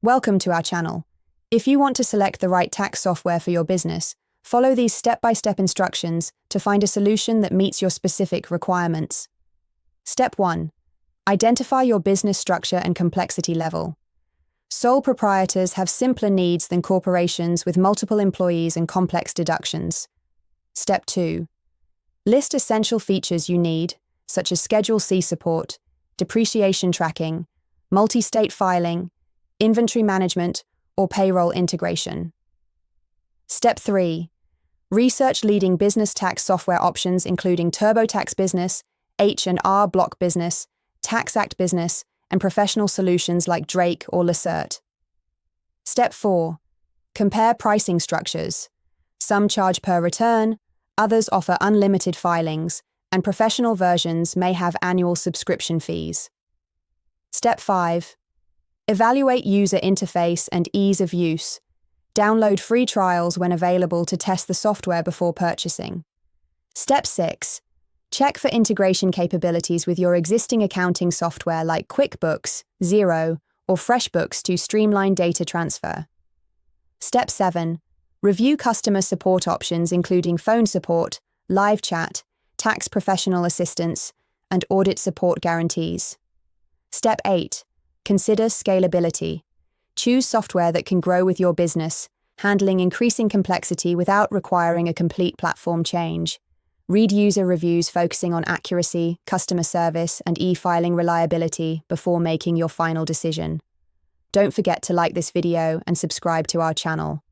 Welcome to our channel. If you want to select the right tax software for your business, follow these step-by-step instructions to find a solution that meets your specific requirements. Step 1. Identify your business structure and complexity level. Sole proprietors have simpler needs than corporations with multiple employees and complex deductions. Step 2. List essential features you need, such as Schedule C support, depreciation tracking, multi-state filing, inventory management, or payroll integration. Step 3. Research leading business tax software options including TurboTax Business, H&R Block Business, Tax Act Business, and professional solutions like Drake or Lacerte. Step 4. Compare pricing structures. Some charge per return, others offer unlimited filings, and professional versions may have annual subscription fees. Step 5. Evaluate user interface and ease of use. Download free trials when available to test the software before purchasing. Step 6. Check for integration capabilities with your existing accounting software like QuickBooks, Xero, or FreshBooks to streamline data transfer. Step 7. Review customer support options including phone support, live chat, tax professional assistance, and audit support guarantees. Step 8. Consider scalability. Choose software that can grow with your business, handling increasing complexity without requiring a complete platform change. Read user reviews focusing on accuracy, customer service, and e-filing reliability before making your final decision. Don't forget to like this video and subscribe to our channel.